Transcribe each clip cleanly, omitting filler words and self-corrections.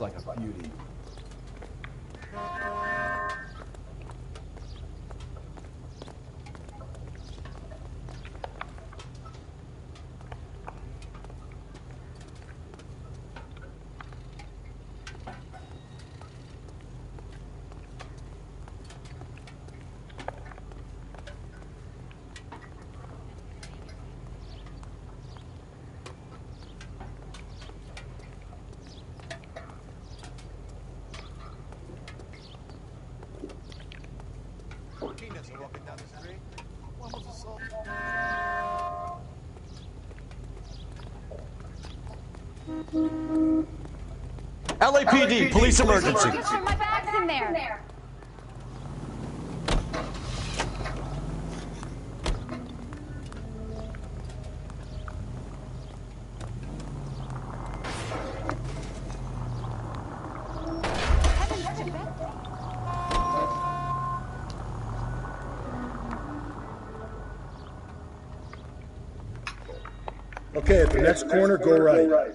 looks like a beauty. Walking down the street. One was assaulted. LAPD, police emergency. Oh, my bag's in there. Okay, at the next corner, go right.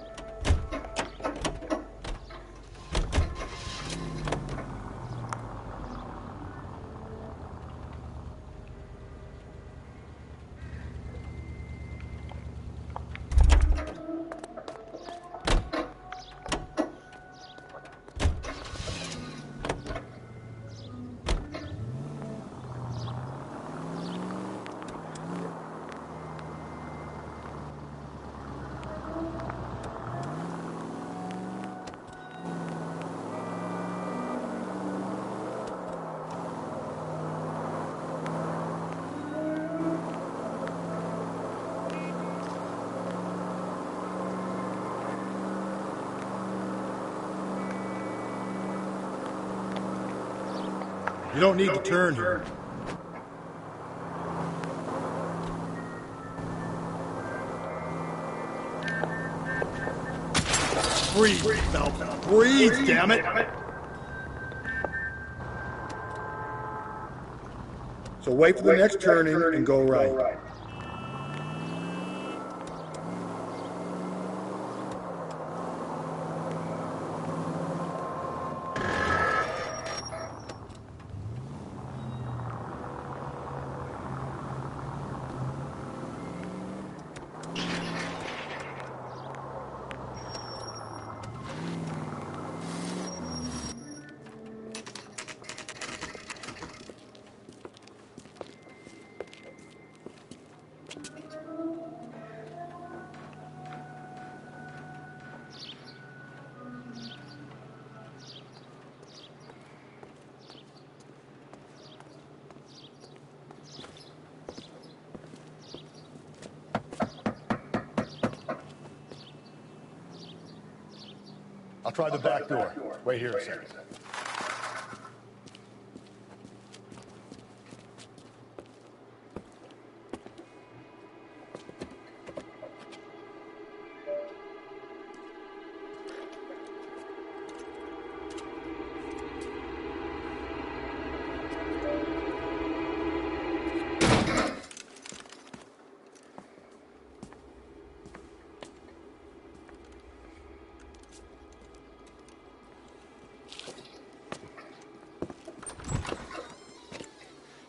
You don't need to turn here. Breathe, now. Breathe, damn it! So wait for the next turning and go right. I'll try the back door. Wait here a second.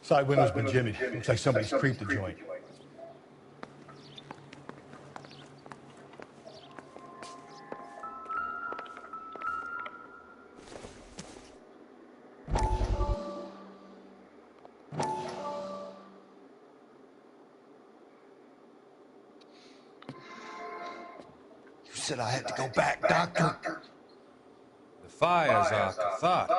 Side window's been jimmied. Looks like somebody's creeped the joint. You said I had to go back, Doctor. The fires are cathartic.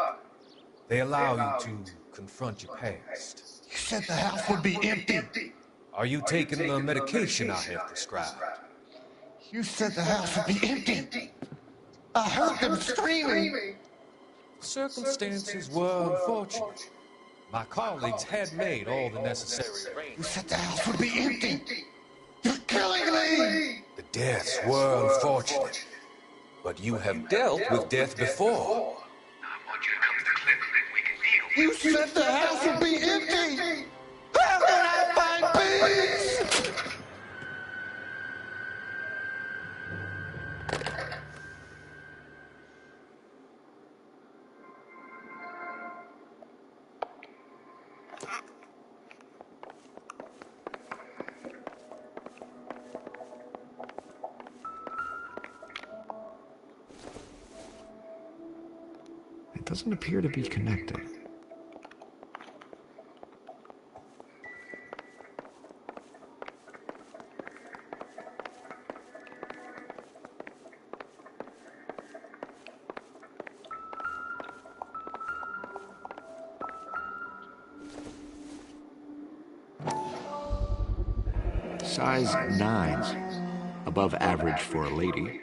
They allow you to confront your past. You said the house would be empty. Are you taking the medication I have prescribed? You said the house would be empty. I heard them screaming. Circumstances were unfortunate. My colleagues had made all the necessary arrangements. You said the house would be empty. You're killing me. The deaths were unfortunate. But you have dealt with death before. You said the house would be empty! How can I find peace? It doesn't appear to be connected. Size 9s, above average for a lady.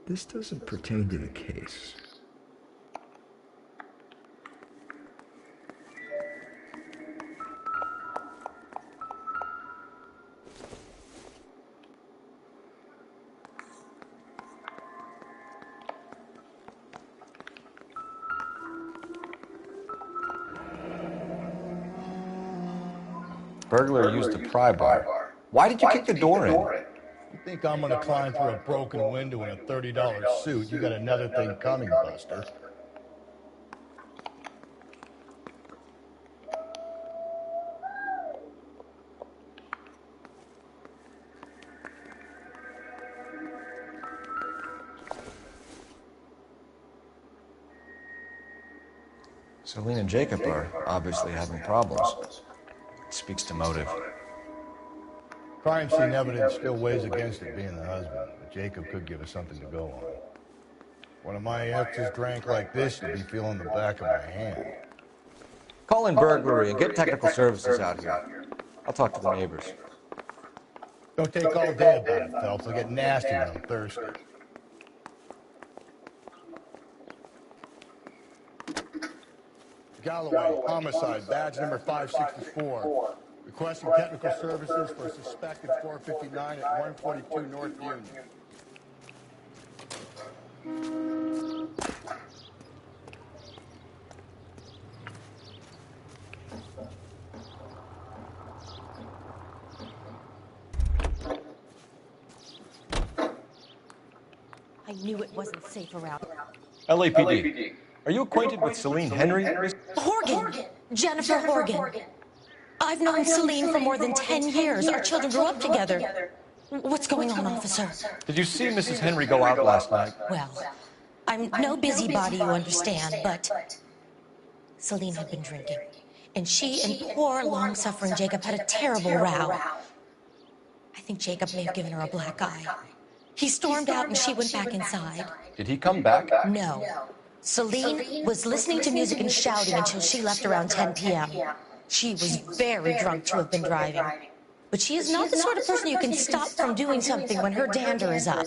This doesn't pertain to the case. Burglar used a pry bar. Why did you kick the door in? You think I'm gonna climb through a broken window in a $30 suit? You got another thing coming, Buster. Celine and Jacob are obviously having problems. It speaks to motive. Crime scene evidence still weighs against it being the husband, but Jacob could give us something to go on. One of my exes drank like this, you'd be feeling the back of my hand. Call in burglary and get technical services out here. I'll talk to the neighbors. Don't take all day about it, Phelps. I'll get nasty when I'm thirsty. Galloway, homicide, badge number 564. Requesting technical services for suspected 459 at 142 North Union. I knew it wasn't safe around. LAPD. Are you acquainted with Celine Henry? Horgan! Jennifer Horgan. I've known Celine for more than 10 years. Our children grew up together. What's going on, officer? Did you see Mrs. Henry go out last night? Well, I'm no busybody, you understand, but Celine had been drinking. And she and poor, long-suffering Jacob had a terrible row. I think Jacob may have given her a black eye. He stormed out and she went back inside. Did he come back? No. Celine was listening to music and shouting until she left around 10 p.m. She was very drunk to have been driving. But she is not the sort of person you can stop from doing something when her dander is up.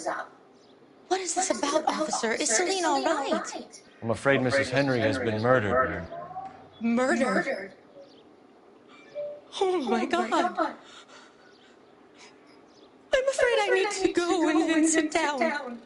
What is this about, officer? Is Celine all right? I'm afraid Mrs. Henry has been murdered, ma'am. Murdered? Oh, my God. I'm afraid I need to go and sit down.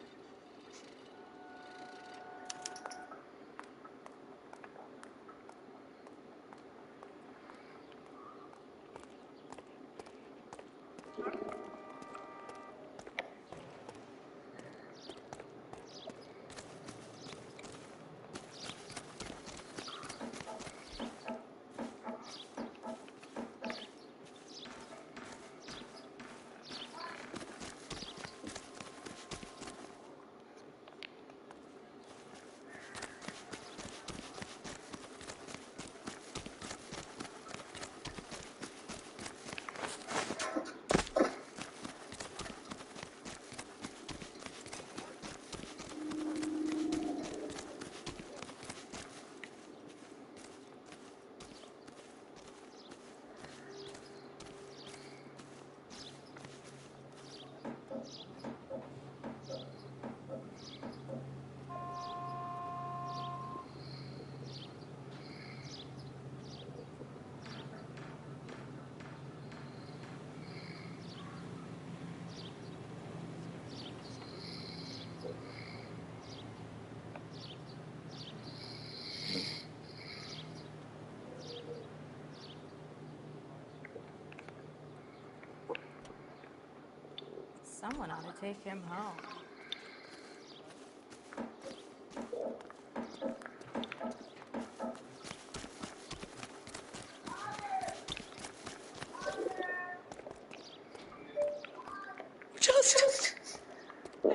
Someone ought to take him home.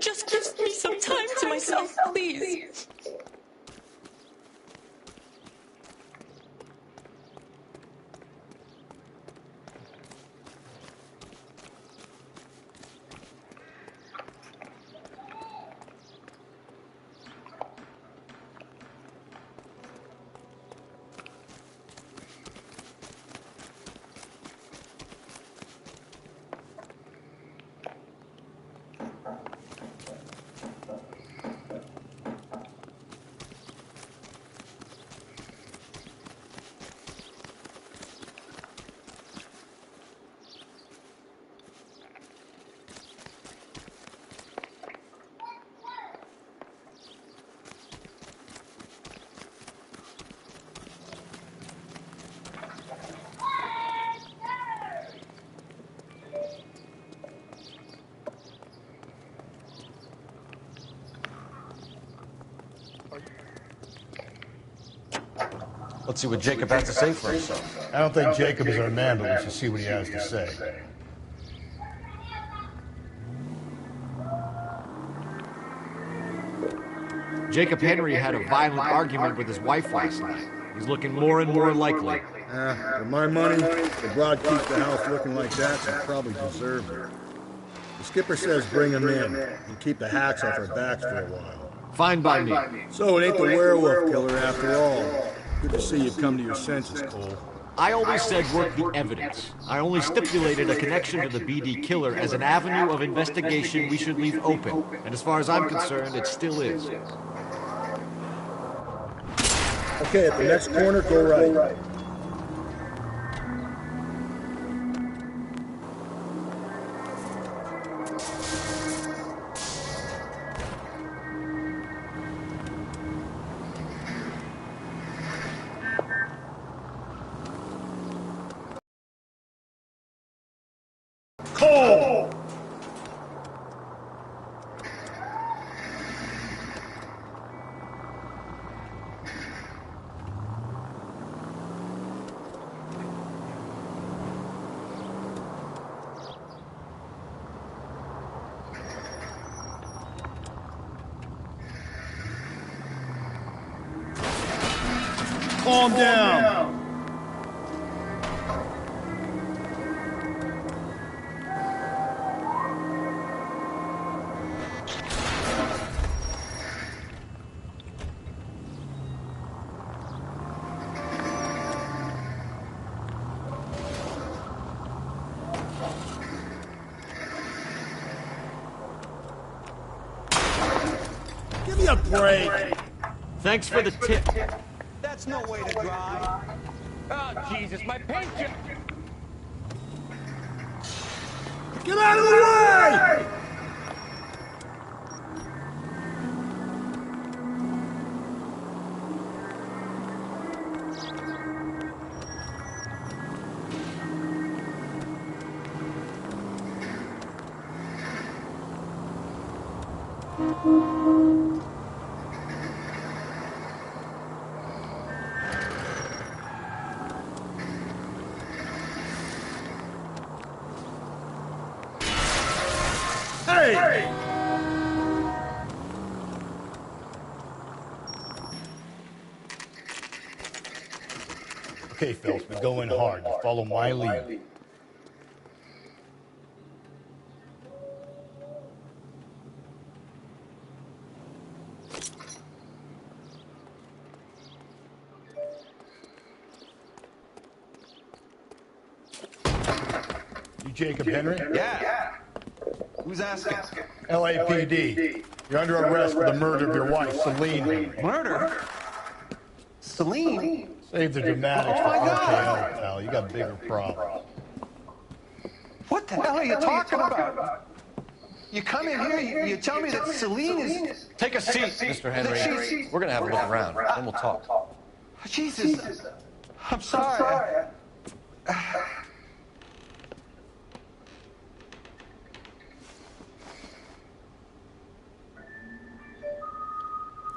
Just give me some time to myself, please. Let's see what Jacob has to say for himself. I don't think Jacob is our man, but we should see what he has to say. Jacob Henry had a violent argument with his wife last night. He's looking more and more likely. For my money, the broad keeps the house looking like that, and probably deserved it. The skipper says bring him in and keep the hacks off our backs for a while. Fine by me. So it ain't the werewolf killer after all. Good to see you've come to your senses, Cole. I always said work the evidence. I only stipulated a connection to the BD killer as an avenue of investigation we should leave open. And as far as I'm concerned, it still is. Okay, at the next corner, go right. Cole! Calm down! Give me a break! Thanks for the tip. That's no way to drive. Oh, Jesus, my paint job! Get out of the way! Hey! Okay, Phelps, but go in hard. You follow my lead. You Jacob Henry? Yeah. Who's asking? LAPD. You're under arrest for the murder of your wife, Celine Henry. Murder? Celine? Save the dramatics for RKO, pal. You got bigger problems. What the hell are you talking about? You come in here, you tell me that Celine is... Take a seat, Mr. Henry. We're gonna have a look around, then we'll talk. Jesus. I'm sorry.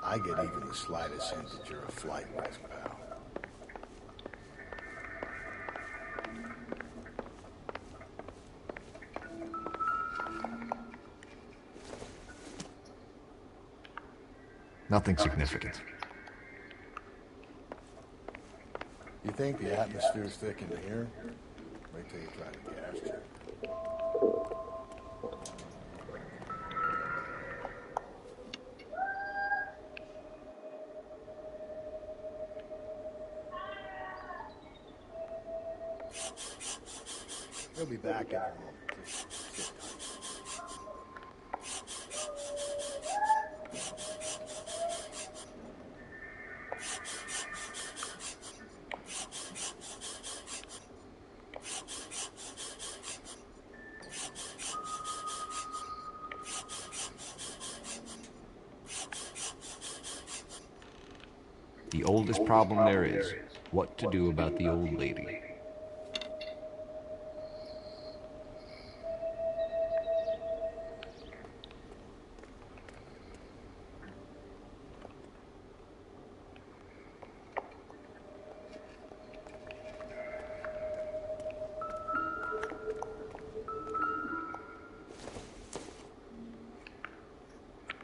I get even the slightest hint that you're a flight risk, pal. Nothing significant. You think the atmosphere's thick in here? Wait till you try the gas check. He'll be back in a moment. Sit tight. The oldest problem there is, what to do about the old lady.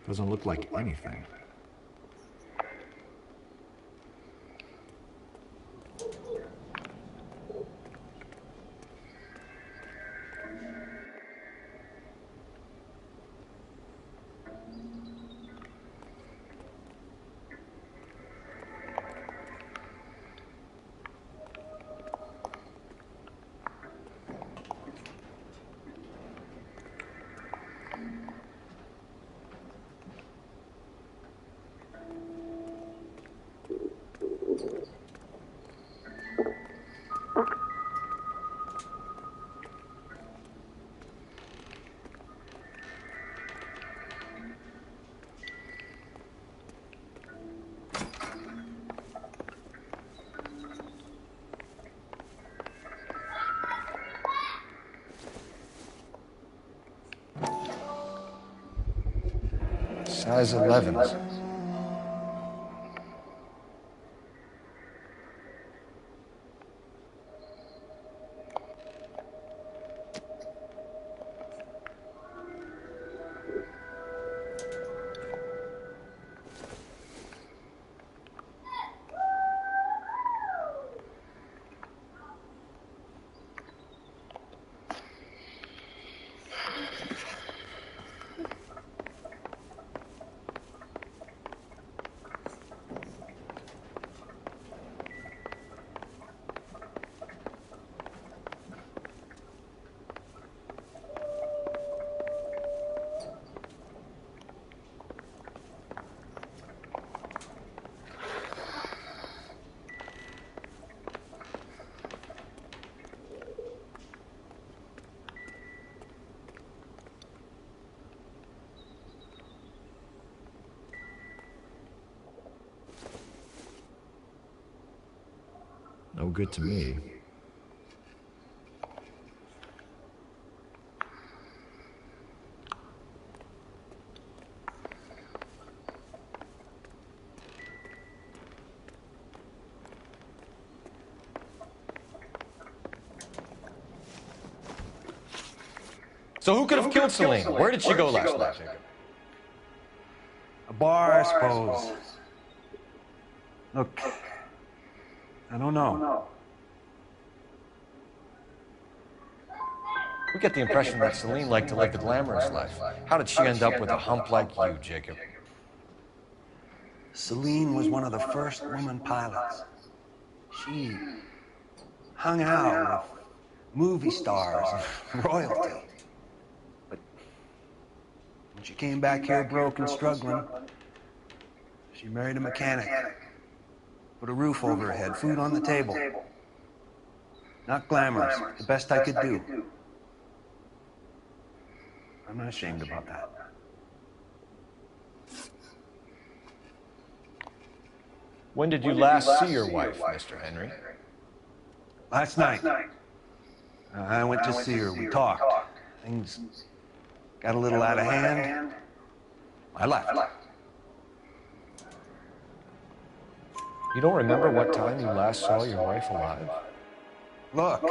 Doesn't look like anything. Size 11s. No good to me. So who could have killed Celine? Where did she go last night? A bar, I suppose. Look, I don't know. We get the impression that Celine liked to live the glamorous life. How did she end up with a hump like you, Jacob? Celine was one of the first women pilots. She hung out with movie stars and royalty. But when she came back here broke and struggling, she married a mechanic. Put a roof over her head, food on the table. Not glamorous, but the best I could do. I'm not ashamed about that. When did you last see your wife, Mr. Henry? Last night, I went to see her. We talked. Things got a little out of hand. I left. You don't remember what time you last saw your wife alive? Look,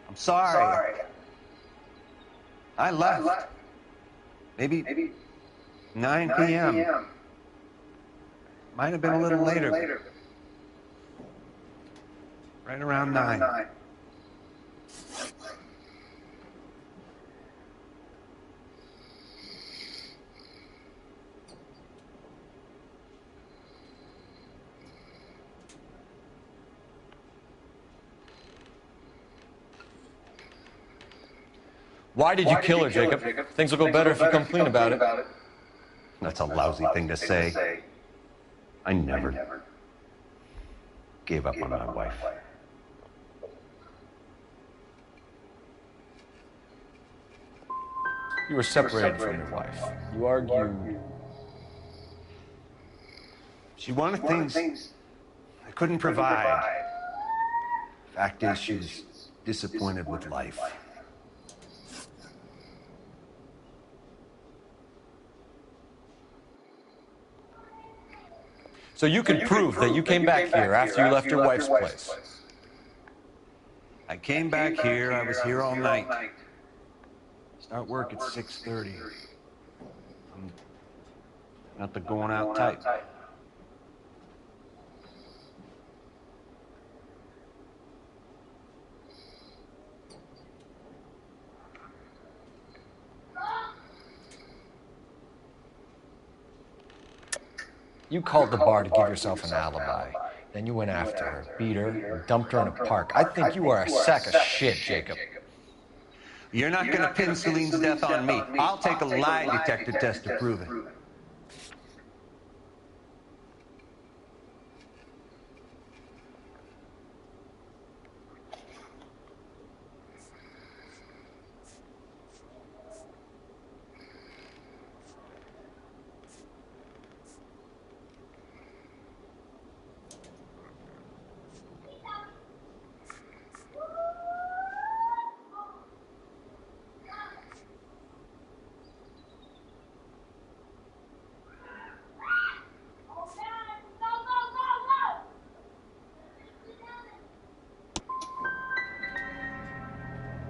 I'm sorry. I left. Maybe 9 p.m. Might have been a little later. Right around 9. Why did you kill her, Jacob? Things will go better if you come clean about it. That's a lousy thing to say. I never gave up on my wife. You were separated from your wife. You argue... She wanted things I couldn't provide. Fact is, she was disappointed with life. So you can prove that you came back here after you left your wife's place. I came back here. I was here all night. Start work at 6:30. I'm not the going out type. You called the bar to give yourself an alibi. Then you went after her, beat her, and dumped her in a park. I think you are a sack of shit, Jacob. You're not going to pin Celine's death on me. I'll take a lie detector test to prove it.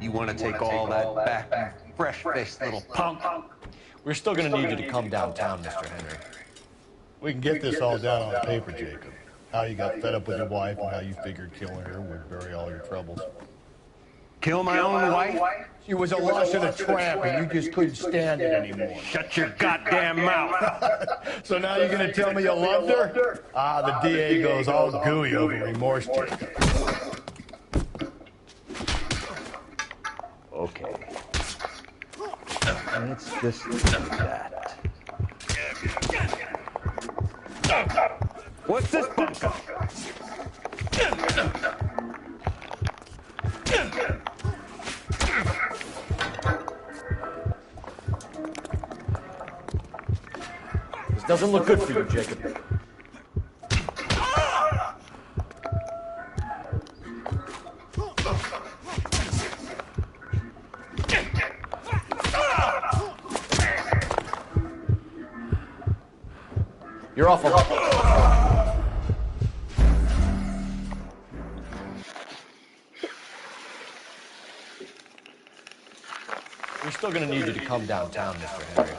You want to take all that back, you fresh-faced little punk? We're still going to need you to come downtown, Mr. Henry. We can get this all down on paper, Jacob. How you got fed up with your wife and how you figured killing her would bury all your troubles. Kill my own wife? She was a lush and a tramp, and you just couldn't stand it anymore. Shut your goddamn mouth! So now you're going to tell me you loved her? Ah, the DA goes all gooey over remorse, Jacob. Okay. Let's just do that. What's this bunker? This doesn't look good for you, Jacob. You're awful. We're still going to need you to come downtown, Mr. Henry.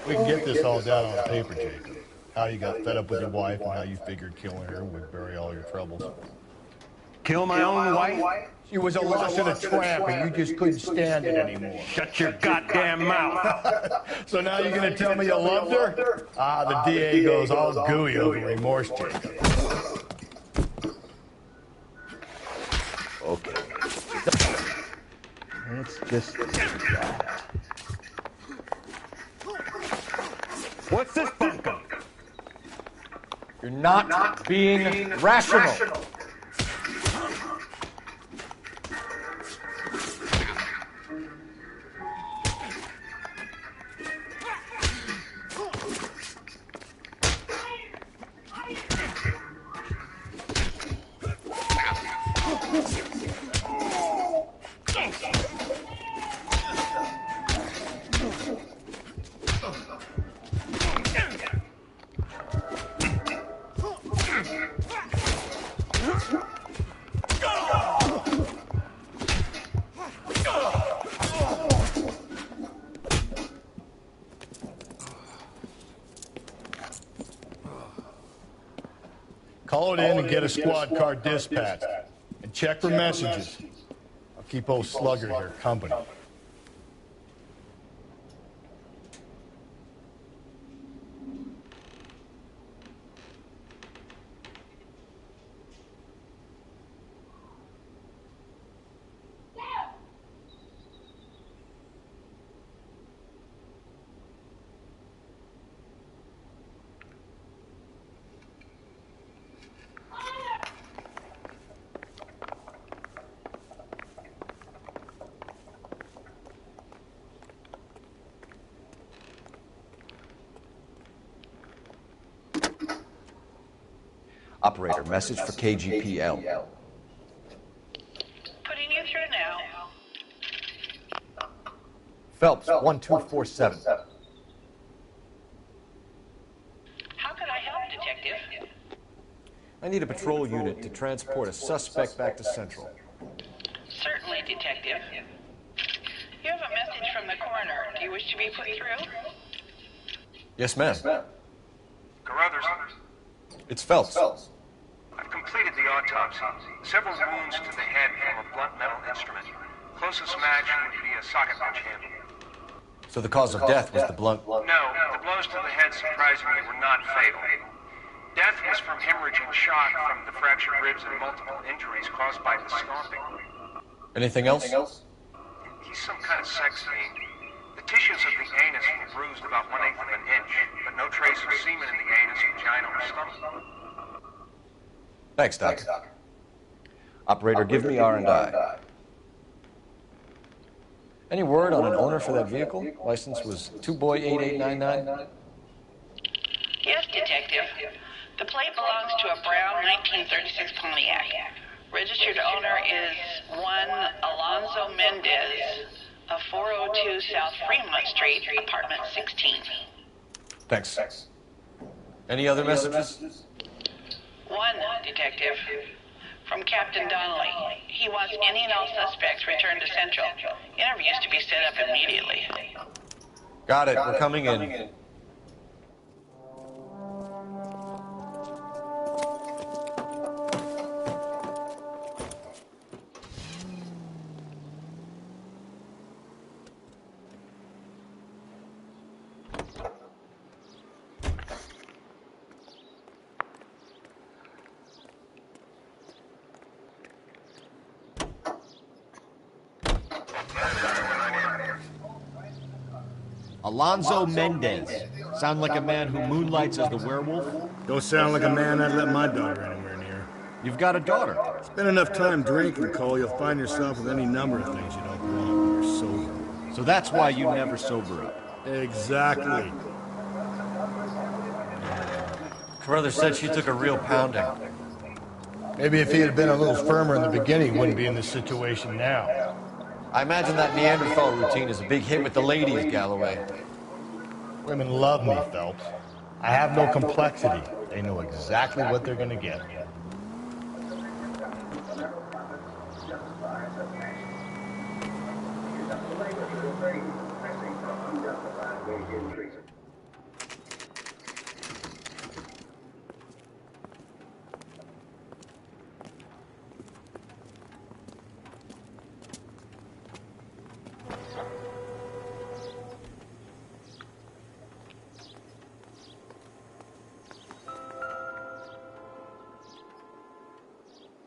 We can get this all down on paper, Jacob. How you got fed up with your wife and how you figured killing her would bury all your troubles. Kill my own wife? She was a lush and a tramp, and you just couldn't stand it anymore. Shut your goddamn mouth! So now you're going to tell me you loved her? Ah, the DA goes all gooey over remorse, Jacob. Okay. Let's just do that. What's this bunker? You're not being rational. Call it in and get a squad car dispatched. And check for messages. I'll keep old Slugger here company. Operator, message for KGPL. Putting you through now. Phelps, 1247. How can I help, Detective? I need a patrol unit to transport a suspect back to Central. Certainly, Detective. You have a message from the coroner. Do you wish to be put through? Yes, ma'am. Carruthers, It's Phelps. I've completed the autopsy. Several wounds to the head from a blunt metal instrument. Closest match would be a socket punch handle. So the cause of death was the blunt... No, the blows to the head surprisingly were not fatal. Death was from hemorrhage and shock from the fractured ribs and multiple injuries caused by the stomping. Anything else? He's some kind of sex fiend. The tissues of the anus were bruised about 1/8 of an inch, but no trace of semen in the anus, vagina, or stomach. Thanks, Doc. Operator, give me R&I. Any word on an owner for that vehicle? License was 2boy8899. Yes, Detective. The plate belongs to a brown 1936 Pontiac. Registered owner is one Alonzo Mendez of 402 South Fremont Street, apartment 16. Thanks. Any other messages? One, Detective. From Captain Donnelly. He wants any and all suspects returned to Central. Interviews to be set up immediately. Got it. We're coming in. Alonzo Mendez. Sound like a man who moonlights as the werewolf? Don't sound like a man I'd let my daughter anywhere near. You've got a daughter. Spend enough time drinking, Cole, you'll find yourself with any number of things you don't want when you're sober. So that's why you never sober up. Exactly. Carruthers said she took a real pounding. Maybe if he had been a little firmer in the beginning, he wouldn't be in this situation now. I imagine that Neanderthal routine is a big hit with the ladies, Galloway. Women love me, Phelps. I have no complexity. They know exactly what they're gonna get.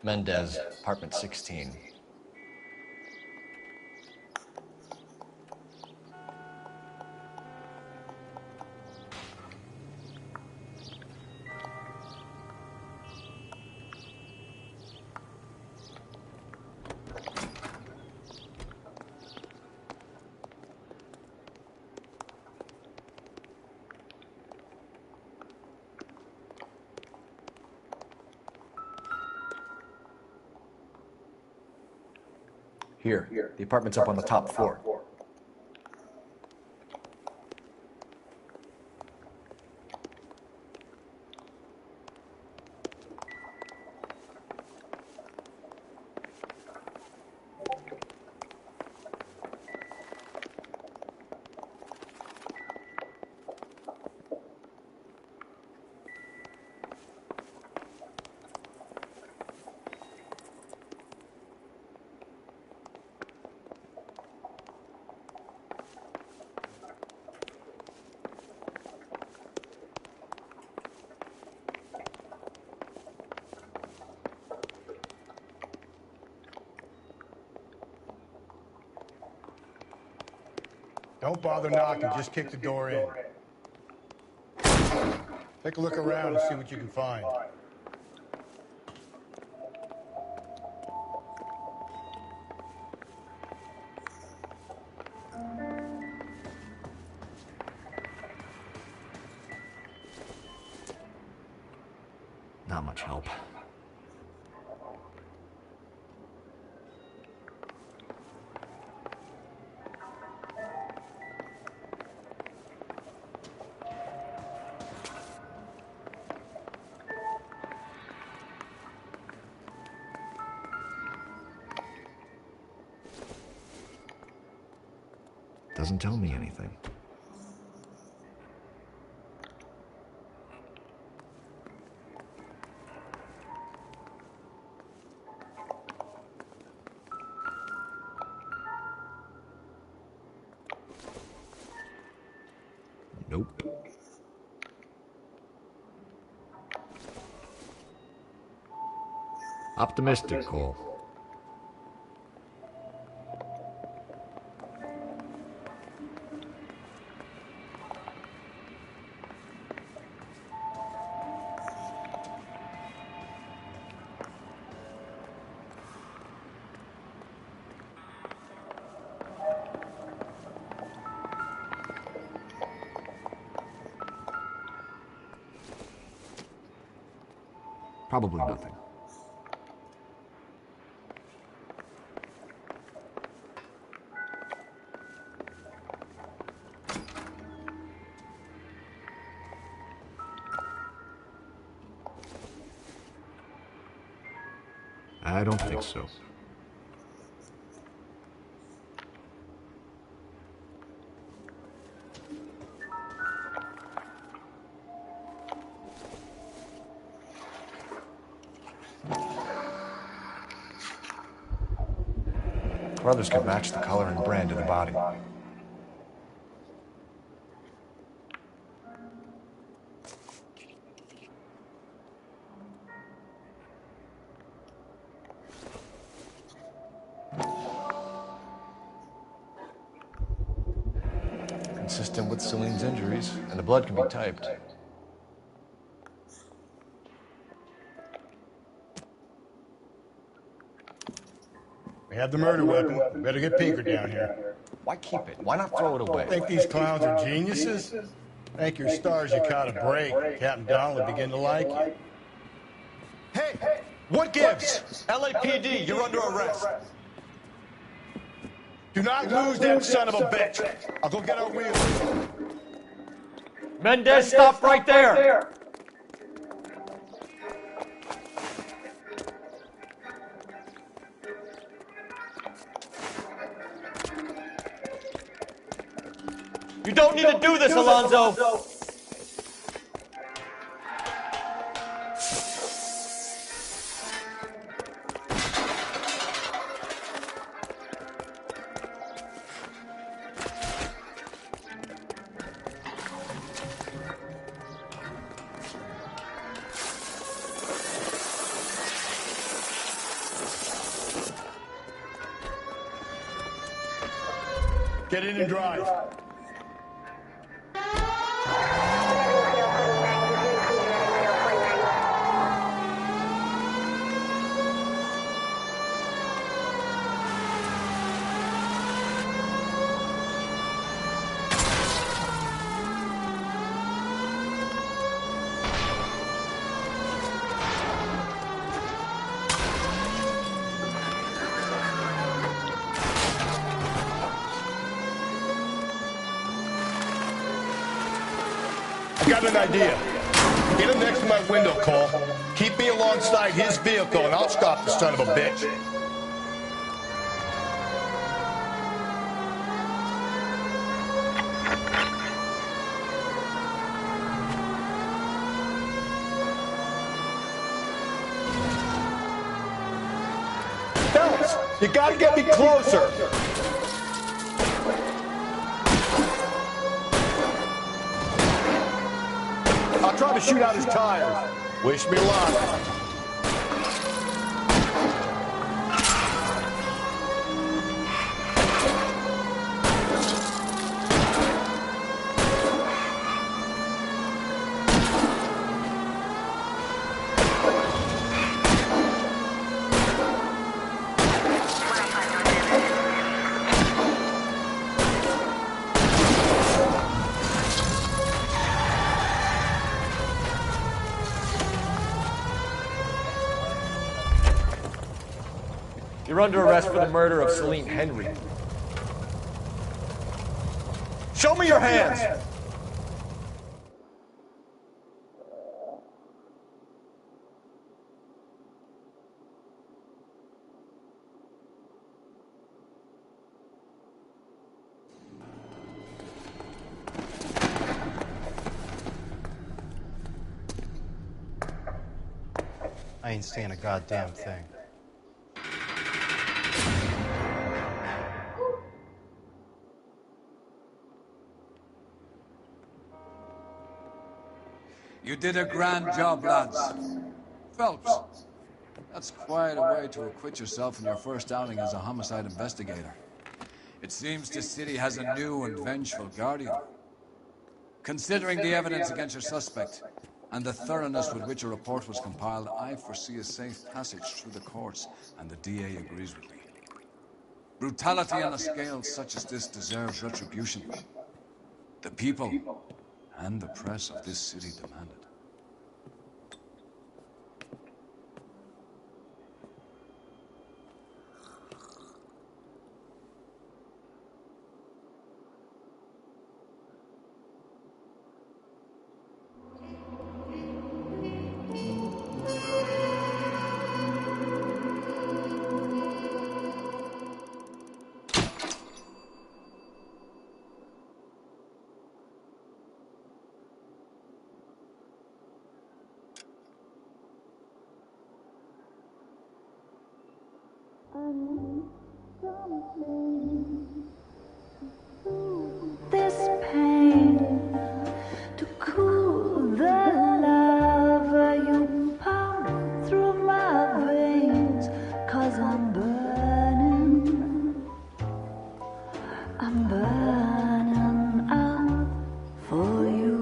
Mendez, apartment 16. Here, the apartment's up on the top floor. Don't bother knocking, just kick the door in. Take a look around and see what you can find. Not much help. Doesn't tell me anything. Nope. Optimistic, Cole. Probably nothing. I don't think so. Brothers could match the color and brand of the body. Consistent with Celine's injuries, and the blood can be typed. We have the murder weapon. We better get Pinker down here. Why keep it? Why not throw it away? Think these clowns are geniuses? Thank your stars you caught a break. Captain Donald will begin to like you. Hey! What gives? LAPD, you're under arrest. Do not lose that son of a bitch. I'll go get our wheels. Mendez, stop right there! You don't need to do this, Alonzo! Get in and drive. I got an idea. Get him next to my window, Cole. Keep me alongside his vehicle, and I'll stop the son of a bitch. Phelps, you gotta get me closer. I'll try to shoot out his tires. Wish me luck. You're under arrest for the murder of Celine Henry. Show me your hands! I ain't saying a goddamn thing. You did a grand job, lads. Phelps, that's quite a way to acquit yourself in your first outing as a homicide investigator. It seems the city has a new and vengeful guardian. Considering the evidence against your suspect and the thoroughness with which a report was compiled, I foresee a safe passage through the courts, and the DA agrees with me. Brutality on a scale such as this deserves retribution. The people and the press of this city demand it. This pain to cool the lava you pump through my veins, 'cause I'm burning out for you.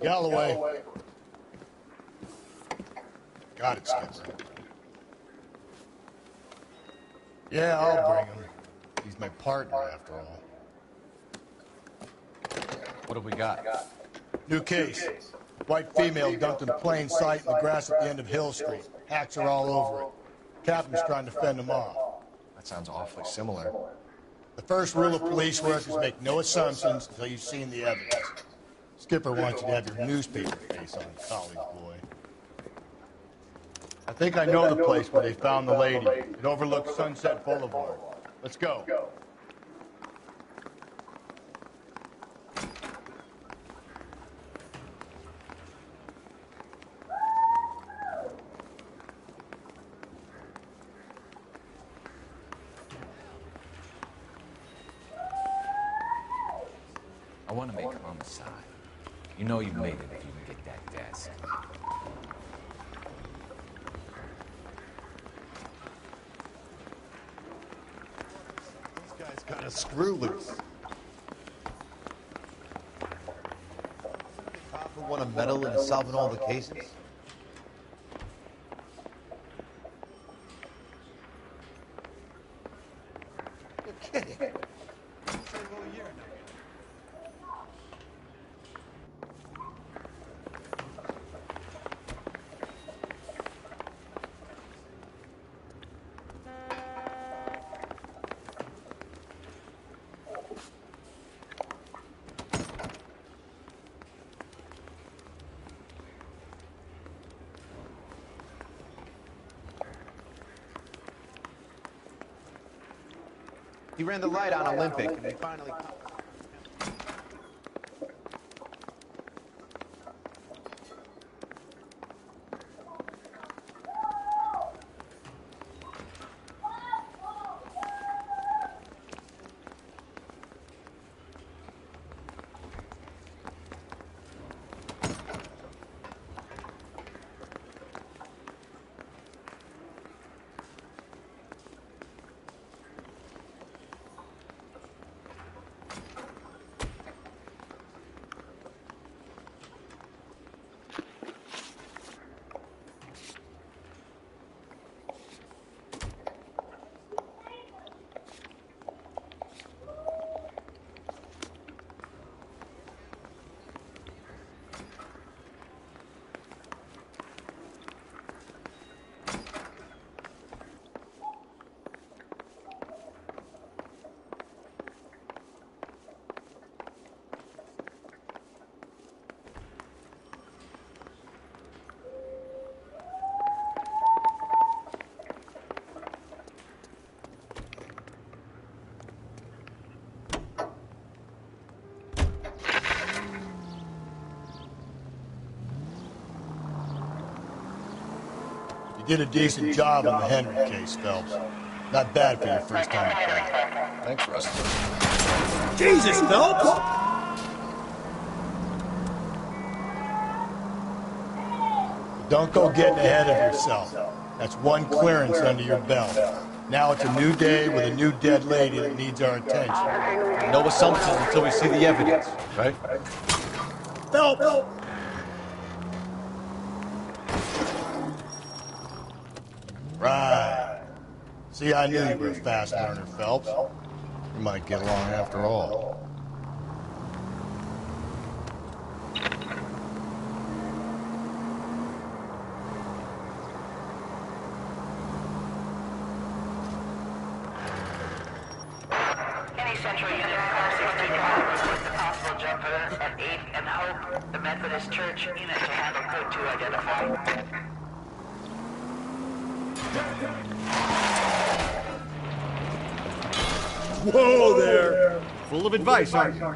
Galloway. Got it, Skipper. Yeah, I'll bring him. He's my partner, after all. What do we got? New case. White female dumped in plain sight in the grass at the end of Hill Street. Hacks are all over it. Captain's trying to fend them off. That sounds awfully similar. The first rule of police work is make no assumptions until you've seen the evidence. Skipper wants you to have your newspaper face on, college boy. I think I know the place where they found the lady. It overlooks Sunset Boulevard. Let's go. I want to make homicide. You know you made it if you can get that desk. This guy's got a screw loose. The cop who won a medal in solving all the cases? You're kidding. He ran the light on Olympic, and they finally... You did a decent job on the Henry case, Phelps. Not bad for your first time at that. Thanks, Rusty. Jesus, Phelps! Don't go getting ahead of yourself. That's one clearance under your belt. Now it's a new day with a new dead lady that needs our attention. No assumptions until we see the evidence, right? Phelps! Right. See, I knew you were a fast learner, Phelps. We might get along after all. Any Central Unit, car 65, reports a possible jumper at 8th and Hope, the Methodist Church unit to handle code 2 identify. Whoa there! Full of advice, aren't you?